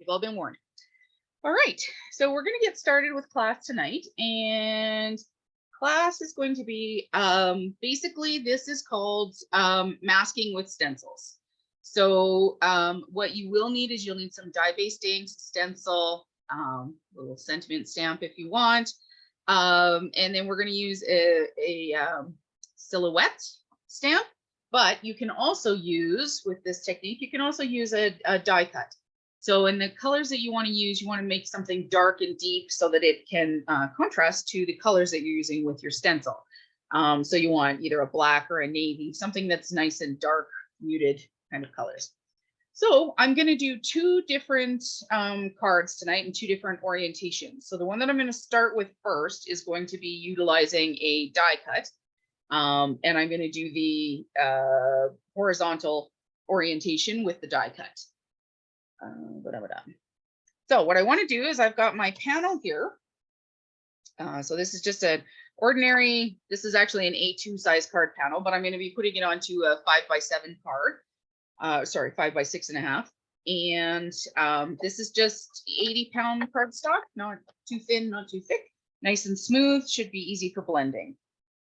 You've all been warned. All right, so we're going to get started with class tonight, and class is going to be basically this is called masking with stencils. So what you will need is you'll need some dye-based inks, stencil, little sentiment stamp if you want, and then we're going to use a silhouette stamp. But you can also use, with this technique, you can also use a die cut. So in the colors that you want to use, you want to make something dark and deep so that it can contrast to the colors that you're using with your stencil. So you want either a black or a navy, something that's nice and dark, muted kind of colors. So I'm going to do two different cards tonight and two different orientations. So the one that I'm going to start with first is going to be utilizing a die cut. And I'm going to do the horizontal orientation with the die cut. So what I want to do is I've got my panel here. So this is just an ordinary, this is actually an A2 size card panel, but I'm going to be putting it onto a 5x7 card. Sorry, 5x6.5. And this is just 80-pound cardstock, not too thin, not too thick, nice and smooth, should be easy for blending.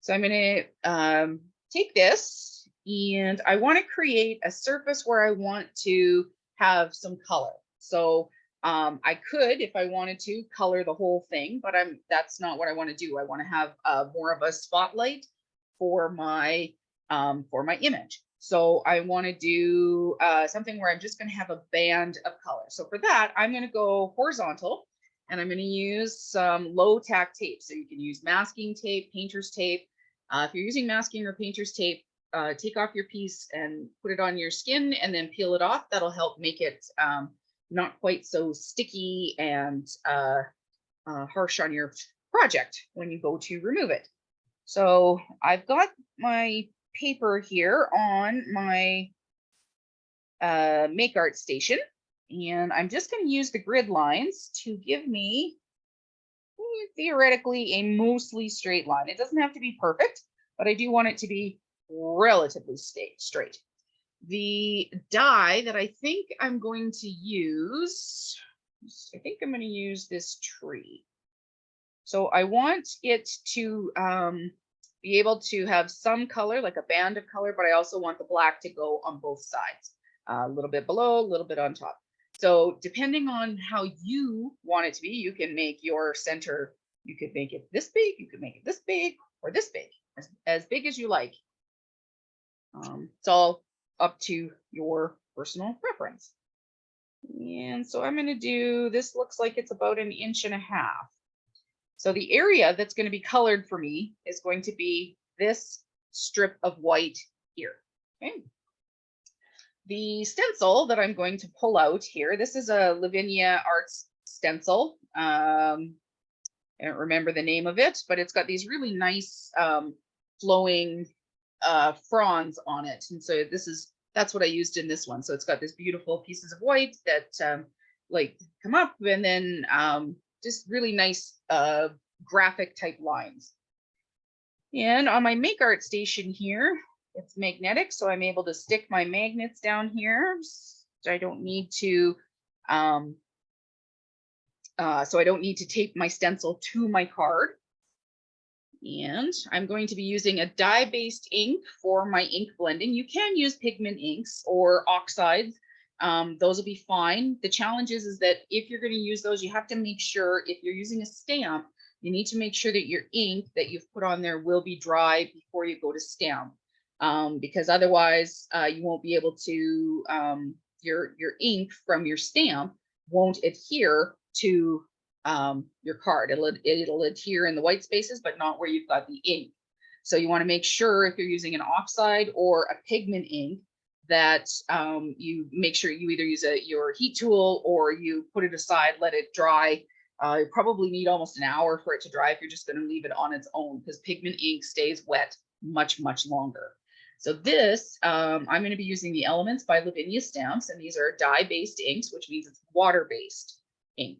So I'm going to take this, and I want to create a surface where I want to have some color. So I could, if I wanted to, color the whole thing, but that's not what I want to do. I want to have more of a spotlight for my image. So I want to do something where I'm just going to have a band of color. So for that, I'm going to go horizontal, and I'm going to use some low tack tape. So you can use masking tape, painter's tape. If you're using masking or painter's tape, take off your piece and put it on your skin and then peel it off. That'll help make it not quite so sticky and harsh on your project when you go to remove it. So I've got my paper here on my Make Art station, and I'm just going to use the grid lines to give me theoretically a mostly straight line. It doesn't have to be perfect, but I do want it to be relatively straight. The die that I think I'm going to use, I think I'm going to use this tree. So I want it to be able to have some color, like a band of color, but I also want the black to go on both sides, a little bit below, a little bit on top. So depending on how you want it to be, you can make your center, you could make it this big, you could make it this big, or this big, as big as you like. It's all up to your personal preference. And so I'm going to do, this looks like it's about 1.5 inches. So the area that's going to be colored for me is going to be this strip of white here. Okay. The stencil that I'm going to pull out here, this is a Lavinia Arts stencil. I don't remember the name of it, but it's got these really nice flowing fronds on it. And so that's what I used in this one. So it's got these beautiful pieces of white that like come up, and then just really nice graphic type lines. And on my Make Art station here, it's magnetic, so I'm able to stick my magnets down here. So I don't need to tape my stencil to my card. And I'm going to be using a dye-based ink for my ink blending. You can use pigment inks or oxides. Those will be fine. The challenge is that if you're going to use those, you have to make sure, if you're using a stamp, you need to make sure that your ink that you've put on there will be dry before you go to stamp. Because otherwise you won't be able to, your ink from your stamp won't adhere to your card. It'll adhere in the white spaces, but not where you've got the ink. So you want to make sure, if you're using an oxide or a pigment ink, that you make sure you either use your heat tool or you put it aside, let it dry. You probably need almost an hour for it to dry if you're just going to leave it on its own, because pigment ink stays wet much longer. So this, I'm going to be using the Elements by Lavinia Stamps, and these are dye-based inks, which means it's water-based ink.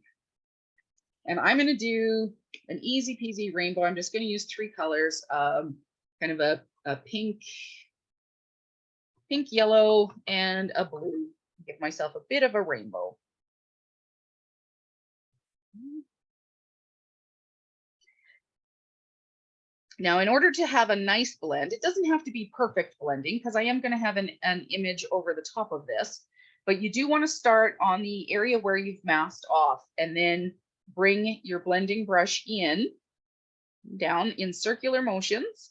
And I'm going to do an easy peasy rainbow. I'm just going to use 3 colors, kind of a pink, yellow, and a blue. Give myself a bit of a rainbow. Now, in order to have a nice blend, it doesn't have to be perfect blending because I am going to have an image over the top of this, but you do want to start on the area where you've masked off and then bring your blending brush in, down in circular motions.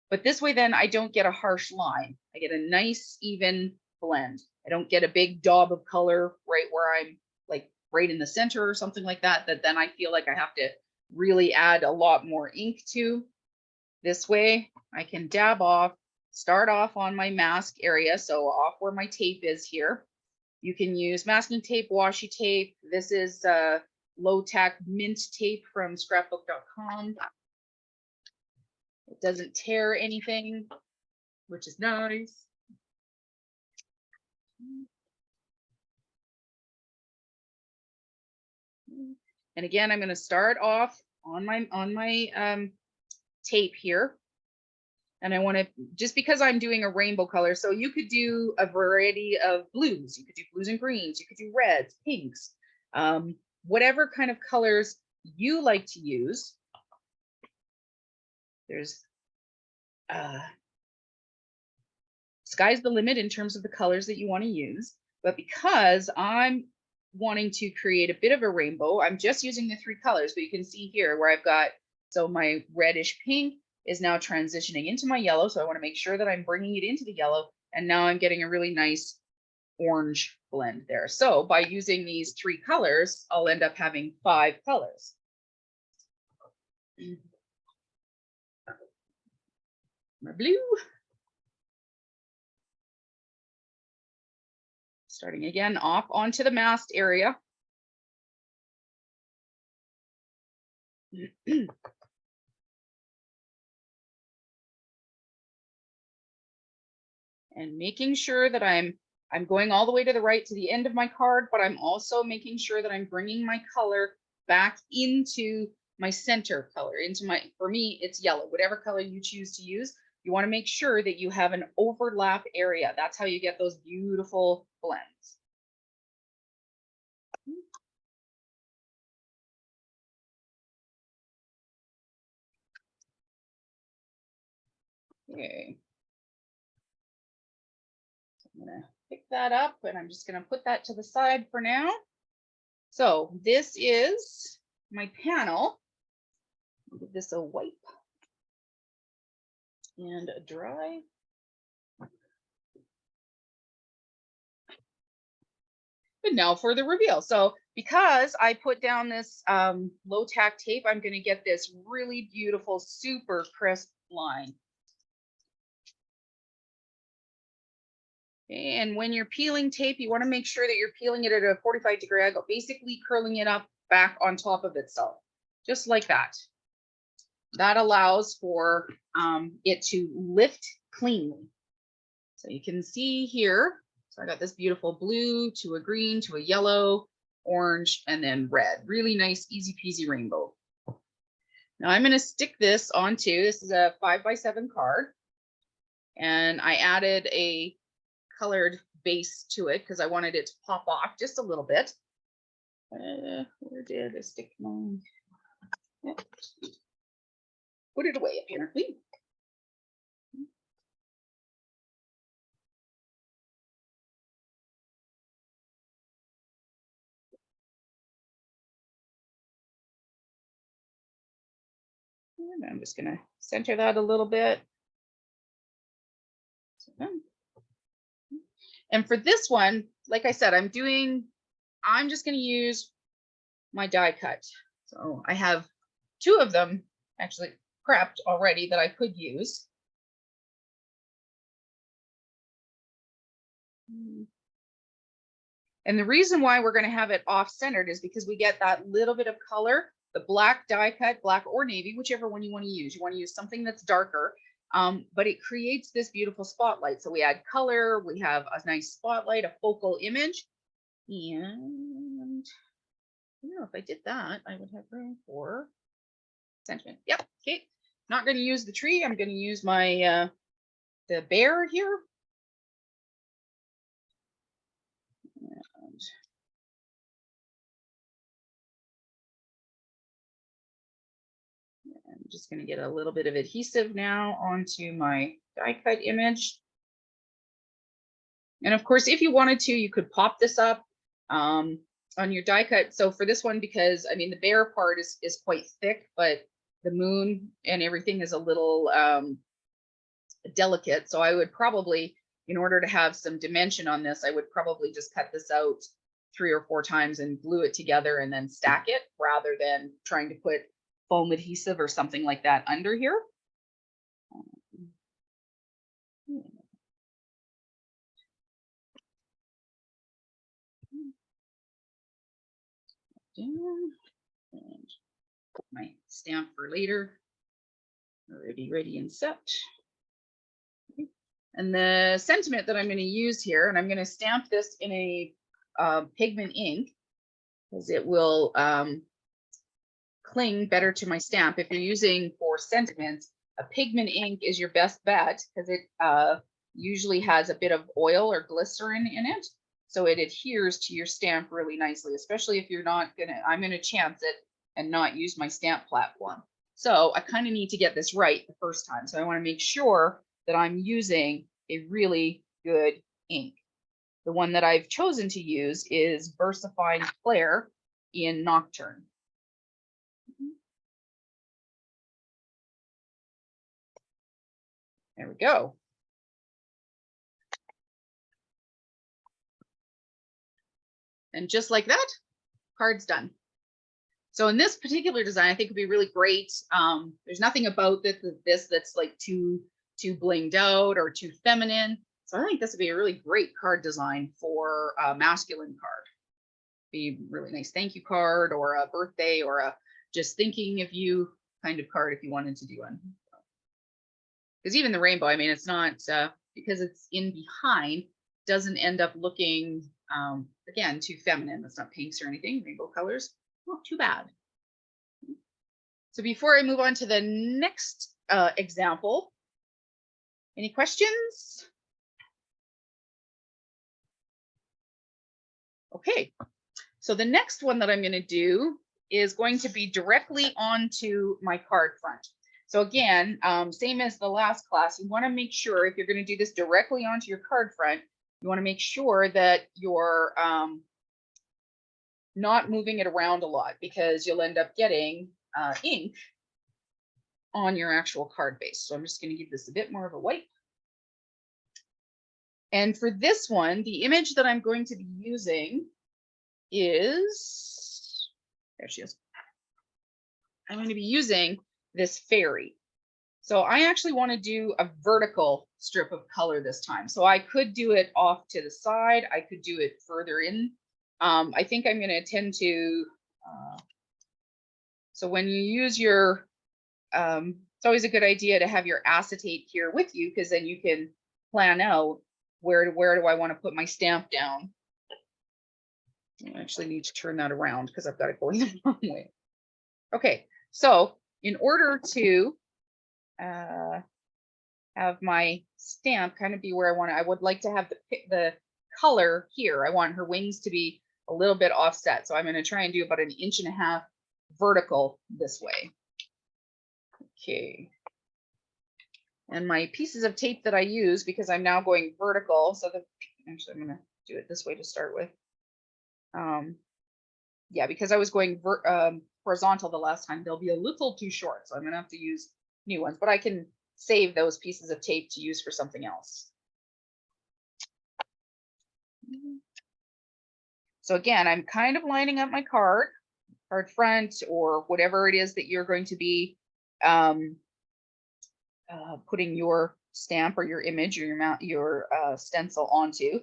But this way, then I don't get a harsh line. I get a nice, even blend. I don't get a big daub of color right where I'm like right in the center or something like that, that then I feel like I have to really add a lot more ink to. This way I can dab off, start off on my mask area. So off where my tape is here. You can use masking tape, washi tape. This is low tack mint tape from scrapbook.com. It doesn't tear anything, which is nice. And again, I'm going to start off on my tape here. And I want to, just because I'm doing a rainbow color, so you could do a variety of blues. You could do blues and greens. You could do reds, pinks, whatever kind of colors you like to use. There's sky's the limit in terms of the colors that you want to use. But because I'm wanting to create a bit of a rainbow, I'm just using the 3 colors, but you can see here where I've got, so my reddish pink is now transitioning into my yellow. So I want to make sure that I'm bringing it into the yellow. And now I'm getting a really nice orange blend there. So by using these 3 colors, I'll end up having 5 colors. My blue. Starting again off onto the masked area. And making sure that I'm going all the way to the right to the end of my card, but I'm also making sure that I'm bringing my color back into my center color, into my, for me, it's yellow, whatever color you choose to use. You want to make sure that you have an overlap area. That's how you get those beautiful blends. Okay. I'm going to pick that up and I'm just going to put that to the side for now. So this is my panel. I'll give this a wipe and a dry. And now for the reveal. So because I put down this low tack tape, I'm going to get this really beautiful, super crisp line. And when you're peeling tape, you want to make sure that you're peeling it at a 45-degree angle, basically curling it up back on top of itself, just like that. That allows for it to lift cleanly. So you can see here, so I got this beautiful blue to a green to a yellow, orange, and then red. Really nice, easy peasy rainbow. Now I'm going to stick this onto, this is a 5x7 card. And I added a colored base to it because I wanted it to pop off just a little bit. Where did I stick mine? Yep. Put it away apparently. And I'm just going to center that a little bit. And for this one, like I said, I'm just going to use my die cut. So I have 2 of them actually prepped already that I could use. And the reason why we're going to have it off-centered is because we get that little bit of color, the black die cut, black or navy, whichever one you want to use. You want to use something that's darker, but it creates this beautiful spotlight. So we add color, we have a nice spotlight, a focal image. And you know, if I did that, I would have room for sentiment. Yep. Okay. Not going to use the tree. I'm going to use my the bear here. And I'm just going to get a little bit of adhesive now onto my die cut image. And of course, if you wanted to, you could pop this up on your die cut. So for this one, because I mean, the bear part is quite thick, but the moon and everything is a little delicate. So I would probably, in order to have some dimension on this, I would probably just cut this out 3 or 4 times and glue it together and then stack it rather than trying to put foam adhesive or something like that under here. And put my stamp for later. Already ready and set. And the sentiment that I'm going to use here, and I'm going to stamp this in a pigment ink because it will cling better to my stamp. If you're using for sentiments, a pigment ink is your best bet because it usually has a bit of oil or glycerin in it. So it adheres to your stamp really nicely, especially if you're not gonna, I'm gonna chance it and not use my stamp platform. So I kind of need to get this right the first time. So I want to make sure that I'm using a really good ink. The one that I've chosen to use is VersaFine Clair in Nocturne. There we go. And just like that, card's done. So in this particular design, I think would be really great. There's nothing about this that's like too blinged out or too feminine. So I think this would be a really great card design for a masculine card. Be really nice thank you card or a birthday or a just thinking of you kind of card if you wanted to do one. Because even the rainbow, I mean, it's not because it's in behind, doesn't end up looking again too feminine. It's not pinks or anything, rainbow colors, not too bad. So before I move on to the next example, any questions? Okay, so the next one that I'm going to do is going to be directly onto my card front. So again, same as the last class, you want to make sure if you're going to do this directly onto your card front, you want to make sure that you're not moving it around a lot because you'll end up getting ink on your actual card base. So I'm just going to give this a bit more of a wipe. And for this one, the image that I'm going to be using is, there she is. I'm going to be using this fairy. So I actually want to do a vertical strip of color this time. So I could do it off to the side. I could do it further in. I think I'm going to tend to, so when you use your, it's always a good idea to have your acetate here with you because then you can plan out where do I want to put my stamp down. I actually need to turn that around because I've got it going the wrong way. Okay, so in order to have my stamp kind of be where I want it, I would like to have the color here. I want her wings to be a little bit offset. So I'm going to try and do about 1.5 inches vertical this way. Okay. And my pieces of tape that I use, because I'm now going vertical, so actually I'm going to do it this way to start with. Yeah, because I was going horizontal the last time, they'll be a little too short. So I'm going to have to use new ones, but I can save those pieces of tape to use for something else. So again, I'm kind of lining up my card front or whatever it is that you're going to be putting your stamp or your image or your stencil onto.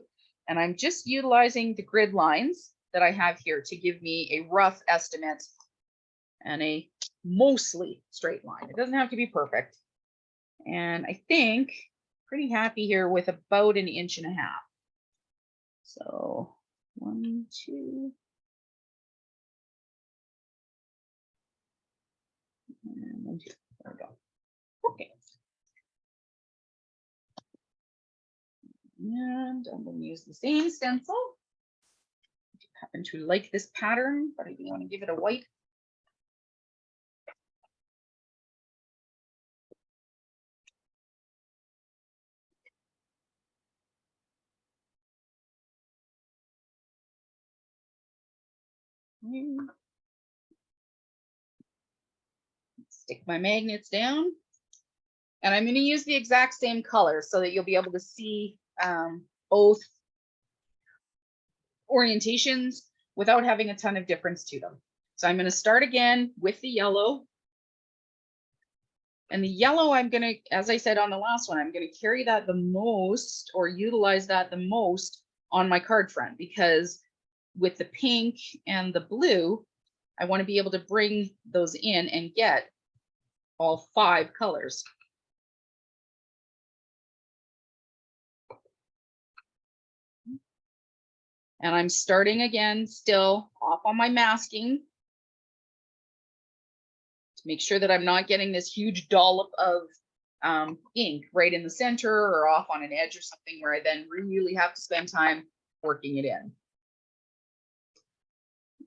And I'm just utilizing the grid lines that I have here to give me a rough estimate and a mostly straight line. It doesn't have to be perfect. And I think pretty happy here with about 1.5 inches. So 1, 2. And 1, 2. There we go. Okay. And I'm going to use the same stencil. I happen to like this pattern, but I do want to give it a white. Stick my magnets down. And I'm going to use the exact same color so that you'll be able to see both orientations without having a ton of difference to them. So I'm going to start again with the yellow. And the yellow, I'm going to, as I said on the last one, I'm going to carry that the most or utilize that the most on my card front, because with the pink and the blue, I want to be able to bring those in and get all 5 colors. And I'm starting again, still off on my masking, to make sure that I'm not getting this huge dollop of ink right in the center or off on an edge or something where I then really have to spend time working it in.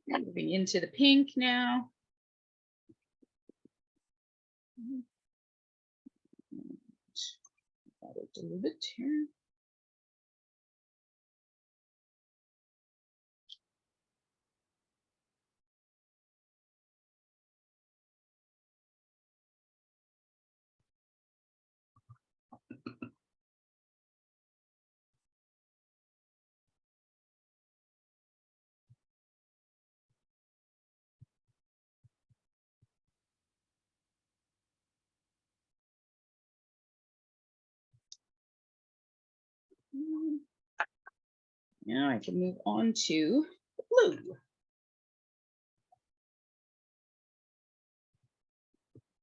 Moving into the pink now. Add a little bit here. Now I can move on to the blue.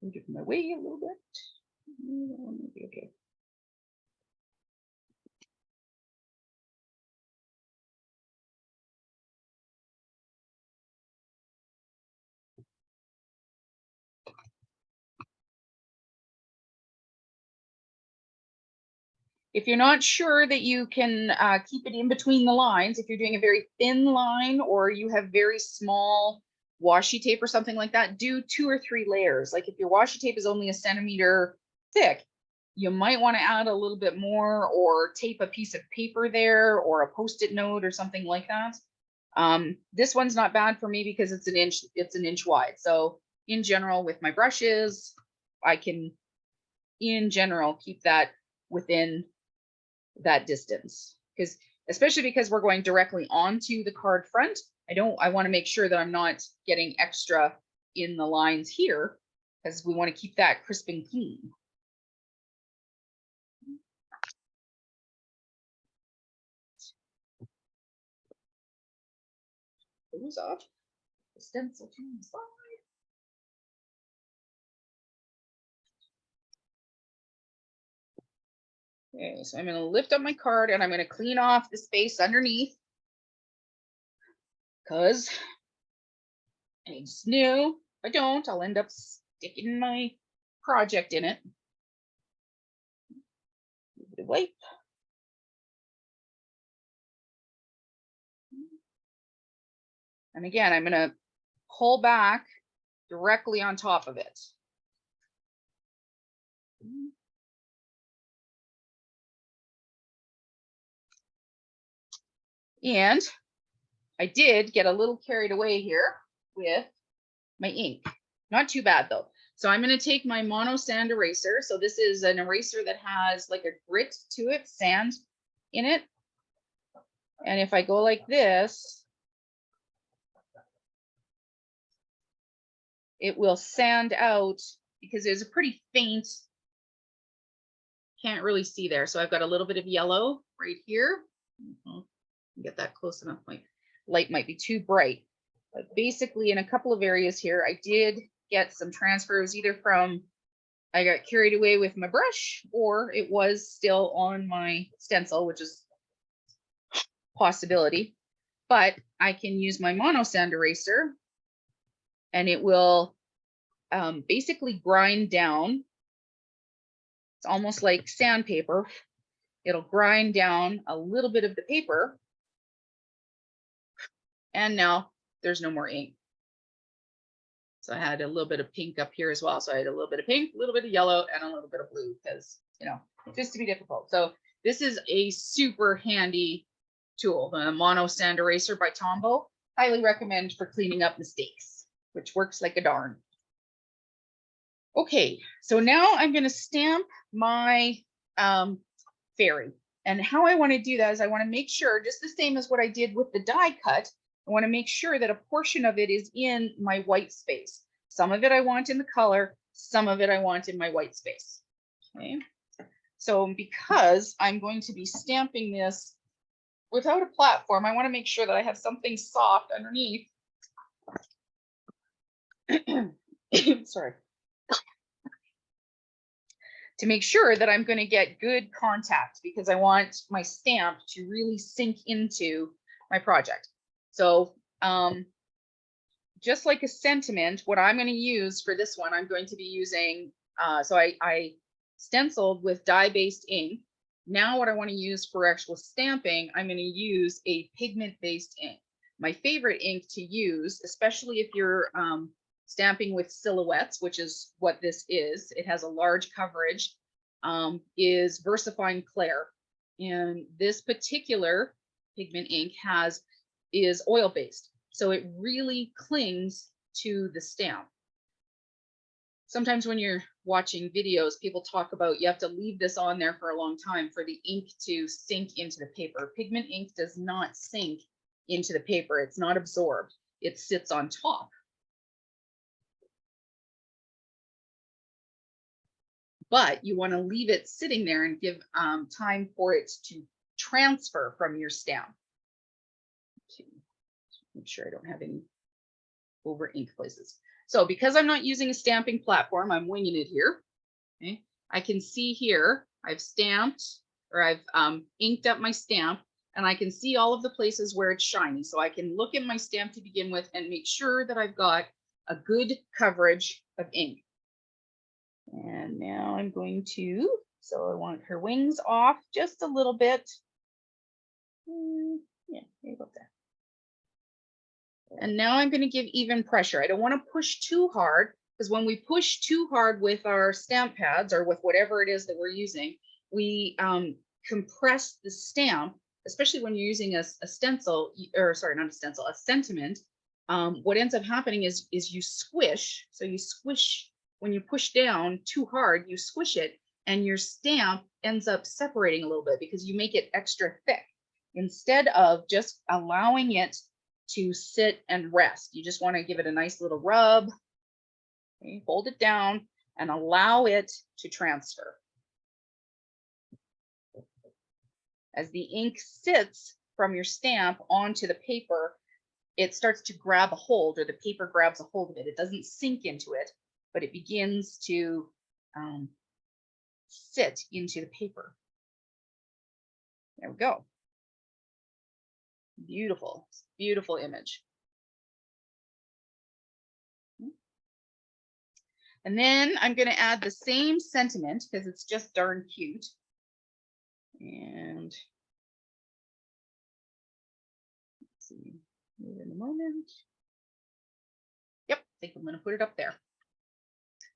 Move my way a little bit. Okay. If you're not sure that you can keep it in between the lines, if you're doing a very thin line or you have very small washi tape or something like that, do 2 or 3 layers. Like if your washi tape is only 1 centimeter thick, you might want to add a little bit more or tape a piece of paper there or a Post-it note or something like that. This one's not bad for me because it's an inch wide. So in general, with my brushes, I can, in general, keep that within that distance, because especially because we're going directly onto the card front, I want to make sure that I'm not getting extra in the lines here, because we want to keep that crisp and clean. Those off the stencil to the side. Okay, so I'm going to lift up my card and I'm going to clean off the space underneath, because it's new. If I don't, I'll end up sticking my project in it. Wipe. And again, I'm going to pull back directly on top of it. And I did get a little carried away here with my ink. Not too bad though. So I'm going to take my mono sand eraser. So this is an eraser that has like a grit to it, sand in it. And if I go like this, it will sand out because there's a pretty faint, can't really see there. So I've got a little bit of yellow right here. Get that close enough. My light might be too bright, but basically in a couple of areas here, I did get some transfers either from, I got carried away with my brush, or it was still on my stencil, which is a possibility, but I can use my mono sand eraser and it will basically grind down. It's almost like sandpaper. It'll grind down a little bit of the paper. And now there's no more ink. So I had a little bit of pink up here as well. So I had a little bit of pink, a little bit of yellow, and a little bit of blue because, you know, just to be difficult. So this is a super handy tool, the Mono Sand Eraser by Tombow. highly recommend for cleaning up mistakes, which works like a darn. Okay, so now I'm going to stamp my fairy. And how I want to do that is I want to make sure, just the same as what I did with the die cut, I want to make sure that a portion of it is in my white space. Some of it I want in the color, some of it I want in my white space. Okay, so because I'm going to be stamping this without a platform, I want to make sure that I have something soft underneath. Sorry. To make sure that I'm going to get good contact, because I want my stamp to really sink into my project. So just like a sentiment, what I'm going to use for this one, I'm going to be using, so I stenciled with dye-based ink. Now what I want to use for actual stamping, I'm going to use a pigment-based ink. My favorite ink to use, especially if you're stamping with silhouettes, which is what this is, it has a large coverage, is VersaFine Clair. And this particular pigment ink is oil-based, so it really clings to the stamp. Sometimes when you're watching videos, people talk about you have to leave this on there for a long time for the ink to sink into the paper. Pigment ink does not sink into the paper. It's not absorbed. It sits on top. But you want to leave it sitting there and give time for it to transfer from your stamp. Make sure I don't have any over ink places. So because I'm not using a stamping platform, I'm winging it here. Okay. I can see here, I've stamped, or I've inked up my stamp, and I can see all of the places where it's shiny. So I can look at my stamp to begin with and make sure that I've got a good coverage of ink. And now I'm going to, so I want her wings off just a little bit. Yeah, maybe about that. And now I'm going to give even pressure. I don't want to push too hard, because when we push too hard with our stamp pads or with whatever it is that we're using, we compress the stamp, especially when you're using a stencil, or sorry, not a stencil, a sentiment. What ends up happening is you squish. So you squish, when you push down too hard, you squish it, and your stamp ends up separating a little bit because you make it extra thick. Instead of just allowing it to sit and rest, you just want to give it a nice little rub. Okay, hold it down and allow it to transfer. As the ink sits from your stamp onto the paper, it starts to grab a hold, or the paper grabs a hold of it. It doesn't sink into it, but it begins to sit into the paper. There we go. Beautiful, beautiful image. And then I'm going to add the same sentiment because it's just darn cute. And let's see, in a moment. Yep, I think I'm going to put it up there.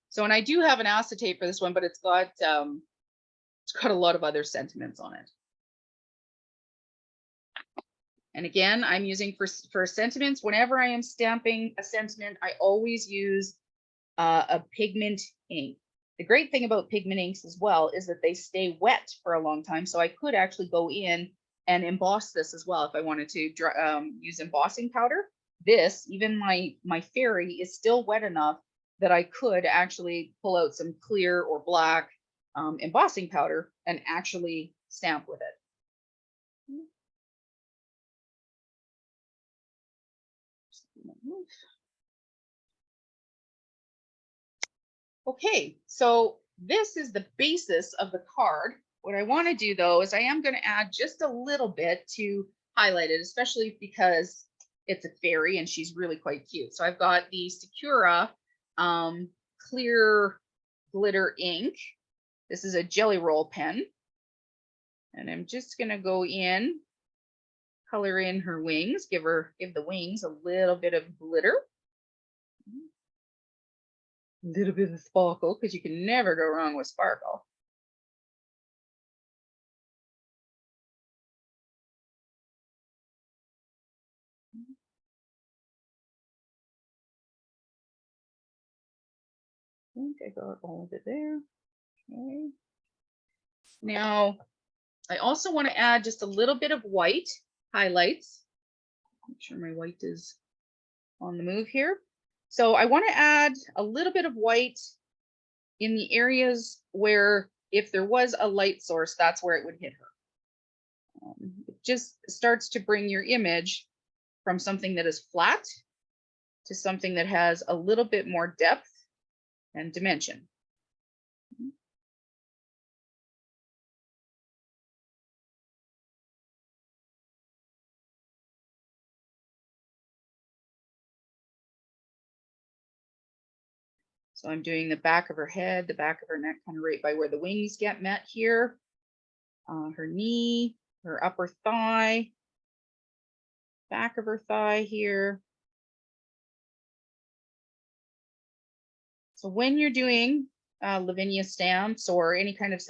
So, and I do have an acetate for this one, but it's got a lot of other sentiments on it. And again, I'm using for sentiments, whenever I am stamping a sentiment, I always use a pigment ink. The great thing about pigment inks as well is that they stay wet for a long time. So I could actually go in and emboss this as well if I wanted to use embossing powder. This, even my fairy, is still wet enough that I could actually pull out some clear or black embossing powder and actually stamp with it. Okay, so this is the basis of the card. What I want to do though is I am going to add just a little bit to highlight it, especially because it's a fairy and she's really quite cute. So I've got the Sakura clear glitter ink. This is a jelly roll pen. And I'm just going to go in, color in her wings, give the wings a little bit of glitter. A little bit of sparkle, because you can never go wrong with sparkle. think I got all of it there. Okay. Now, I also want to add just a little bit of white highlights. Make sure my white is on the move here. So I want to add a little bit of white in the areas where if there was a light source, that's where it would hit her. It just starts to bring your image from something that is flat to something that has a little bit more depth and dimension. So I'm doing the back of her head, the back of her neck, kind of right by where the wings get met here. Her knee, her upper thigh, back of her thigh here. So when you're doing Lavinia stamps or any kind of,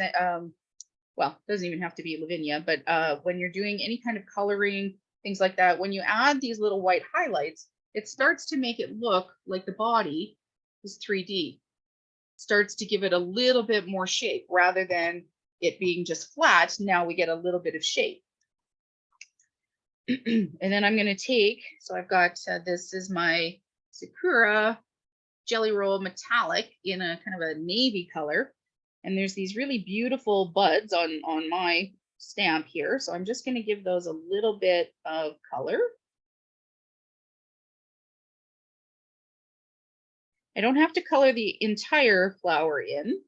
well, it doesn't even have to be Lavinia, but when you're doing any kind of coloring, things like that, when you add these little white highlights, it starts to make it look like the body is 3D. It starts to give it a little bit more shape rather than it being just flat. Now we get a little bit of shape. And then I'm going to take, so I've got, this is my Sakura Jelly Roll Metallic in a kind of a navy color. And there's these really beautiful buds on my stamp here. So I'm just going to give those a little bit of color. I don't have to color the entire flower in,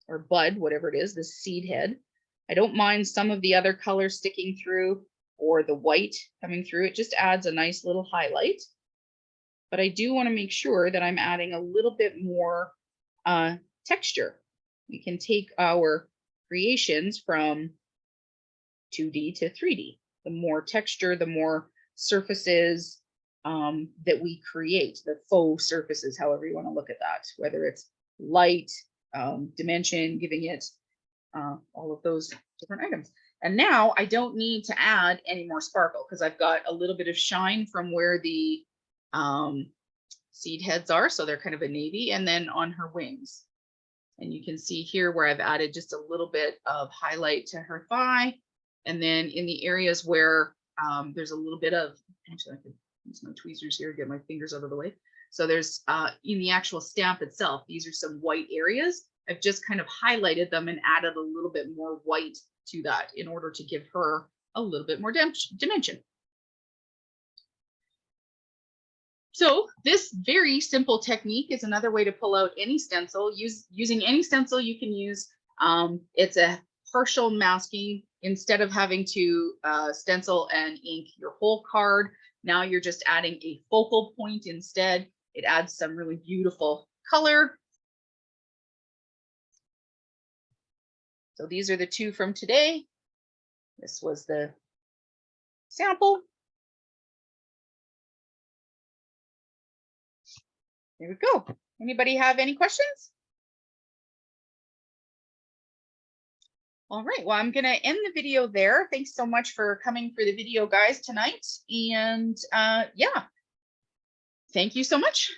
or bud, whatever it is, the seed head. I don't mind some of the other colors sticking through or the white coming through. It just adds a nice little highlight. But I do want to make sure that I'm adding a little bit more texture. We can take our creations from 2D to 3D. The more texture, the more surfaces that we create, the faux surfaces, however you want to look at that, whether it's light, dimension, giving it all of those different items. And now I don't need to add any more sparkle because I've got a little bit of shine from where the seed heads are. So they're kind of a navy, and then on her wings. And you can see here where I've added just a little bit of highlight to her thigh. And then in the areas where there's a little bit of, actually I could use my tweezers here, get my fingers out of the way. So there's in the actual stamp itself, these are some white areas. I've just kind of highlighted them and added a little bit more white to that in order to give her a little bit more dimension. So this very simple technique is another way to pull out any stencil. Using any stencil you can use. It's a partial masking. Instead of having to stencil and ink your whole card, now you're just adding a focal point instead. It adds some really beautiful color. So these are the two from today. This was the sample. There we go. Anybody have any questions? All right, well, I'm going to end the video there. Thanks so much for coming for the video, guys, tonight. And yeah, thank you so much.